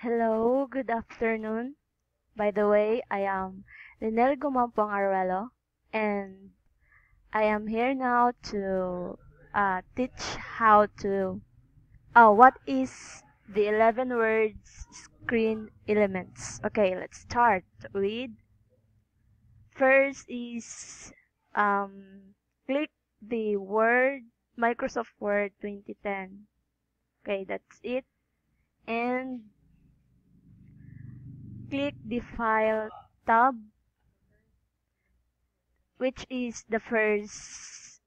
Hello, good afternoon. By the way, I am Linel Gumampong Arvelo, and I am here now to teach how to what is the 11 words screen elements. Okay, let's start with first is click the Word Microsoft Word 2010. Okay, that's it. And click the File tab, which is the first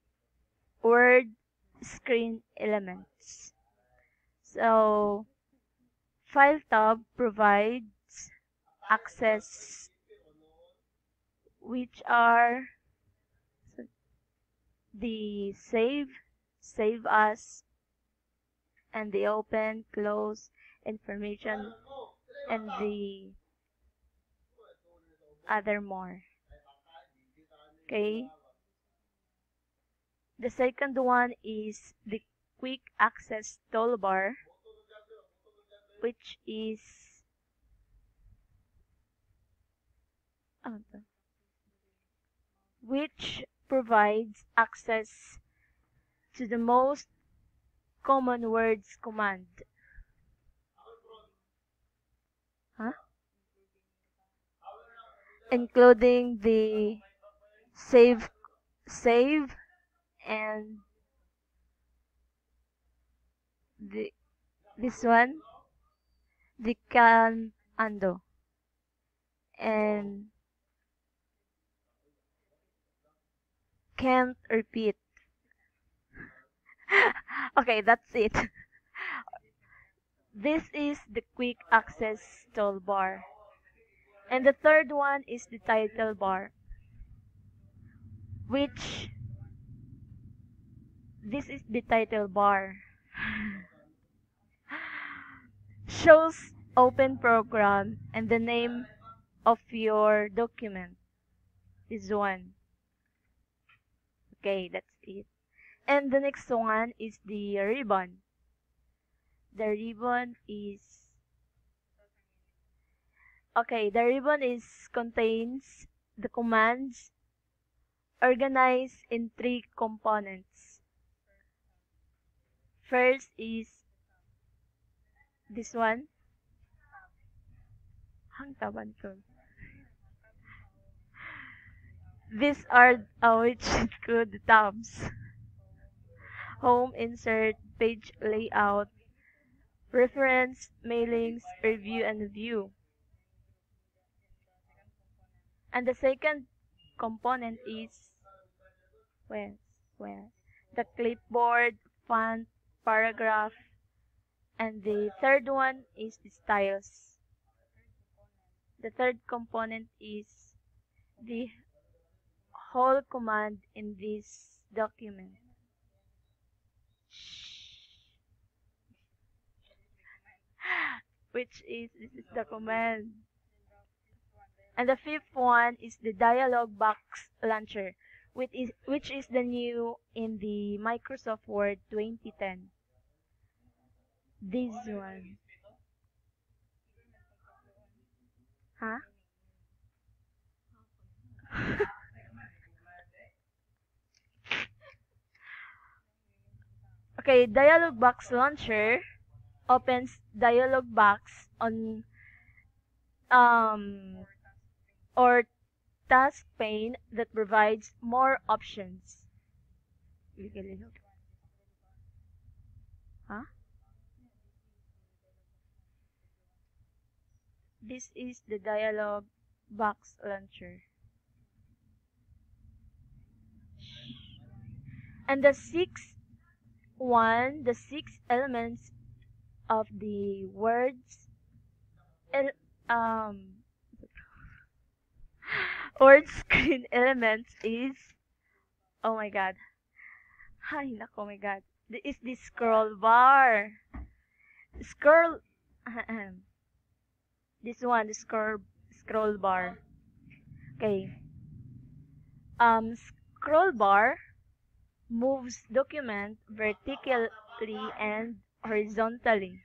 word screen elements. So, File tab provides access, which are the save as, and the open, close, information, and the other more. Okay. The second one is the quick access toolbar, which is ano to? Which provides access to the most common words command. Huh? Including the save and the this one, the can undo, and can't repeat. Okay, that's it. This is the quick access toolbar. And the third one is the title bar, which this is the title bar. Shows open program and the name of your document is one. Okay, that's it. And the next one is the ribbon. The ribbon is the ribbon is contains the commands organized in three components. First is this one. Hang taban ko. These are which include the tabs: home, insert, page layout, reference, mailings, review, and view. And the second component is where where the clipboard, font, paragraph, and the third one is the styles. The third component is the whole command in this document, which is this is the command. And the fifth one is the dialog box launcher, which is the new in the Microsoft Word 2010. This one. Huh? Okay, dialog box launcher opens dialog box on um or task pane that provides more options. Huh? This is the dialog box launcher. And the six elements of the words el- um word screen elements is, oh my god. Ay, nako, oh my god. Is the scroll bar. Scroll this one, the scroll bar. Okay. Scroll bar moves document vertically and horizontally.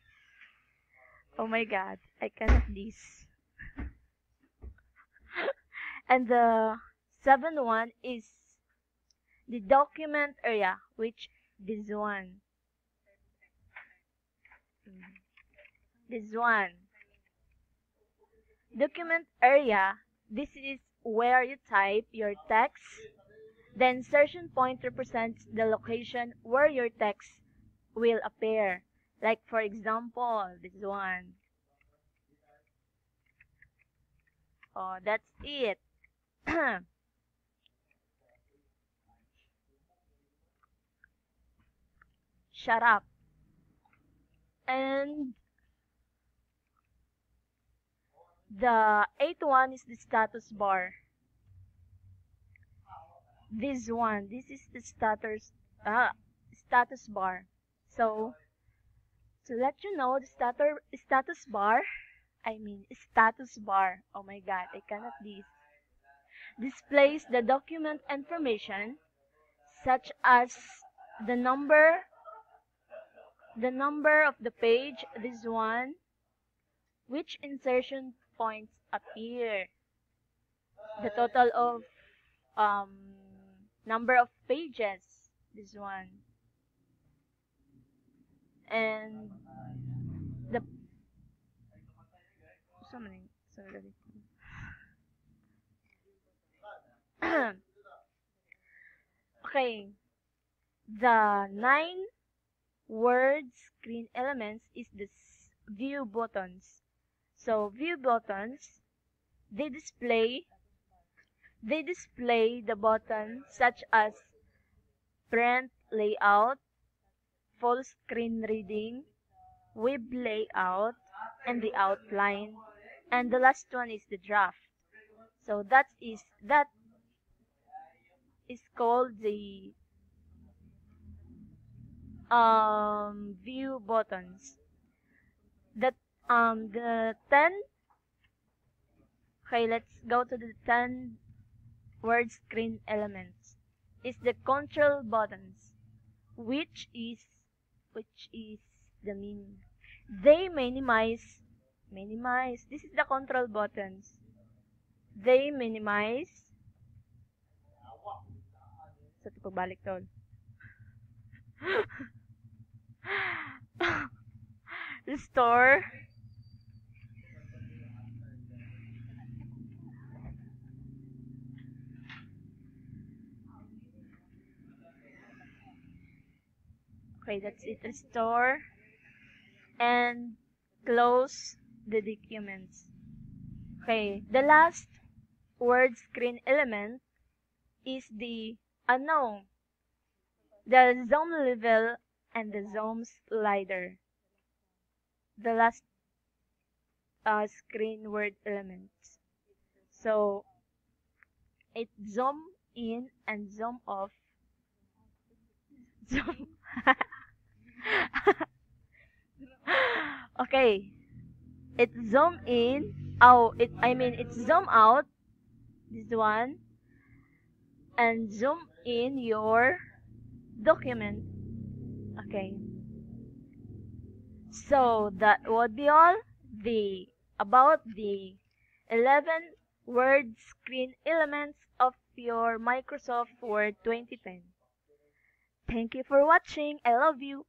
Oh my god, I cannot this. And the seventh one is the document area, which this one. This one. Document area, this is where you type your text. The insertion point represents the location where your text will appear. Like for example, this one. Oh, that's it. Shut up. And the eighth one is the status bar. This one, this is the status bar. So, to let you know, the status bar, status bar. Oh my god, I cannot this. Displays the document information such as the number of the page, this one, which insertion points appear, the total of number of pages, this one, and the okay, the 9 word screen elements is the view buttons. So view buttons, they display the button such as print layout, full screen reading, web layout, and the outline. And the last one is the draft. So that is called the view buttons. The 10. Okay, let's go to the 10 word screen elements. Is the control buttons, which is the meaning. They minimize. This is the control buttons. They minimize. Sa ito pagbalik tol. Restore. Okay, that's it. Restore and close the documents. Okay, the last word screen element is the unknown, the zoom level and the zoom slider. The last screen word elements. So it zoom in and zoom off. Zoom. Okay, it zoom in. It zoom out. This one, and zoom in your document. Okay. So that would be all about the 11 word screen elements of your Microsoft Word 2010. Thank you for watching. I love you.